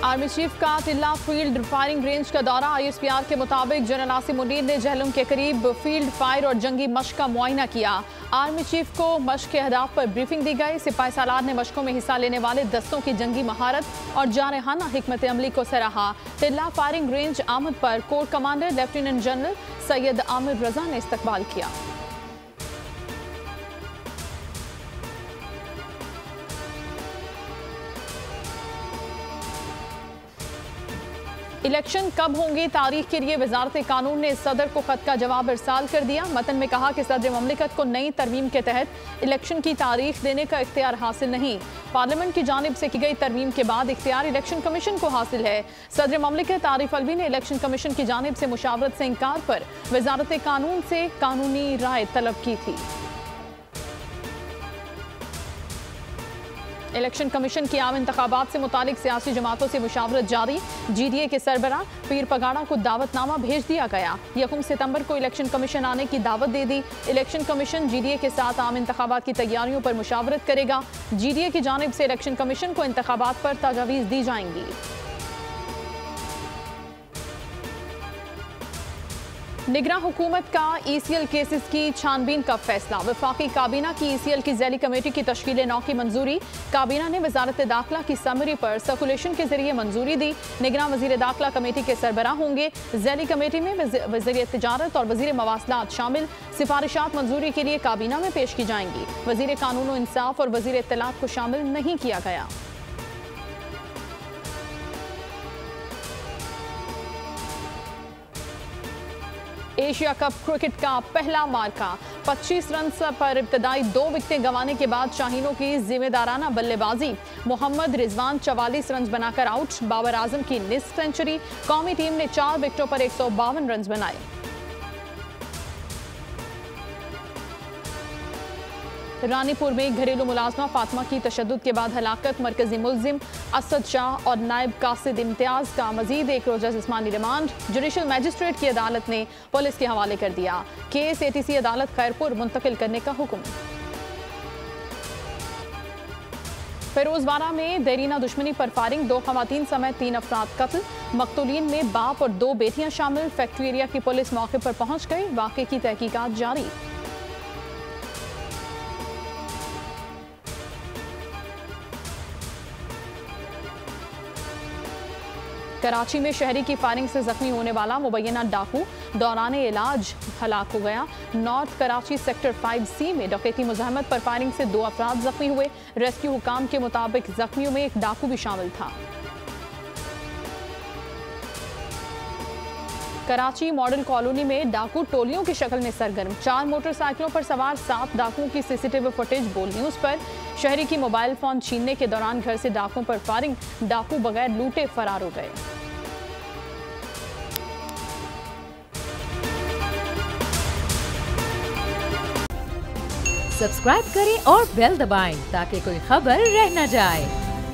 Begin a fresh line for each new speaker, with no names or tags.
Army chief का टिल्ला field firing range का दौरा। ISPR के मुताबिक जनरल आसिम मुनीर ने जहलुम के करीब फील्ड फायर और जंगी मश्क का मुआयना किया। आर्मी चीफ को मश्क के अहदाफ पर ब्रीफिंग दी गई। सिपाही सालार ने मश्कों में हिस्सा लेने वाले दस्तों की जंगी महारत और जारहाना हिकमत अमली को सराहा। टिल्ला फायरिंग रेंज आमद पर core commander lieutenant general Syed Aamir Raza ने इस्तकबाल किया। इलेक्शन कब होंगे तारीख के लिए वजारत कानून ने सदर को खत का जवाब इरसाल कर दिया। मतन में कहा कि सदर ममलिकत को नई तरमीम के तहत इलेक्शन की तारीख देने का इख्तियार हासिल नहीं, पार्लियामेंट की जानिब से की गई तरमीम के बाद इख्तियार इलेक्शन कमीशन को हासिल है। सदर ममलिकत आरिफ अलवी ने इलेक्शन कमीशन की जानिब से मुशावरत से इंकार पर वजारत कानून से कानूनी राय तलब की थी। इलेक्शन कमीशन की आम इंतखाबात से मुतालिक सियासी जमातों से मुशावरत जारी। GDA के सरबरा पीर पगाड़ा को दावतनामा भेज दिया गया। 1 सितंबर को इलेक्शन कमीशन आने की दावत दे दी। इलेक्शन कमीशन GDA के साथ आम इंतखाबात की तैयारियों पर मुशावरत करेगा। GDA की जानिब से इलेक्शन कमीशन को इंतखाबात पर तजावीज़ दी जाएंगी। निगरान हुकूमत का ECL केसेस की छानबीन का फैसला। वफाकी काबीना की ECL की ज़ैली कमेटी की तश्कील नौ की मंजूरी। काबीना ने वजारत दाखिला की समरी पर सर्कुलेशन के जरिए मंजूरी दी। निगरान वजीर दाखिला कमेटी के सरबराह होंगे। ज़ैली कमेटी में वज़ीर तिजारत और वज़ीर मवासलात शामिल। सिफारिशात मंजूरी के लिए काबीना में पेश की जाएंगी। वज़ीर कानून और इंसाफ और वज़ीर इत्तलात को शामिल नहीं किया गया। एशिया कप क्रिकेट का पहला मार्का। 25 रन पर इब्तदाई 2 विकेटें गंवाने के बाद शाहीनों की जिम्मेदाराना बल्लेबाजी। मोहम्मद रिजवान 44 रन बनाकर आउट। बाबर आजम की निस्फ सेंचुरी। कौमी टीम ने 4 विकेटों पर 152 रन बनाए। रानीपुर में घरेलू मुलाजमा फातिमा की तशद्दुद के बाद हलाकत। मरकजी मुलजिम असद शाह और नायब कासिद इम्तियाज का मजीद 1 रोजा जिस्मानी रिमांड जुडिशल मजिस्ट्रेट की अदालत ने पुलिस के हवाले कर दिया। केस ATC अदालत खैरपुर मुंतकिल करने का हुक्म। फिरोजवाड़ा में देरीना दुश्मनी पर फायरिंग। 2 खवातीन समेत 3 अफराद कत्ल। मकतूलीन में बाप और 2 बेटियां शामिल। फैक्ट्री एरिया की पुलिस मौके पर पहुंच गई। वाक़े की तहकीकात जारी। कराची में शहरी की फायरिंग से जख्मी होने वाला मुबैना डाकू दौरान इलाज हलाक हो गया। नॉर्थ कराची सेक्टर 5C में डकैती मुज़ाहमत पर फायरिंग से 2 अफराद जख्मी हुए। रेस्क्यू हुकाम के मुताबिक जख्मियों में एक डाकू भी शामिल था। कराची मॉडल कॉलोनी में डाकू टोलियों की शक्ल में सरगर्म। 4 मोटरसाइकिलों पर सवार 7 डाकुओं की CCTV फुटेज बोल न्यूज़ पर। शहरी की मोबाइल फोन छीनने के दौरान घर से डाकुओं पर फायरिंग। डाकू बगैर लूटे फरार हो गए।
सब्सक्राइब करें और बेल दबाएं ताकि कोई खबर रह न जाए।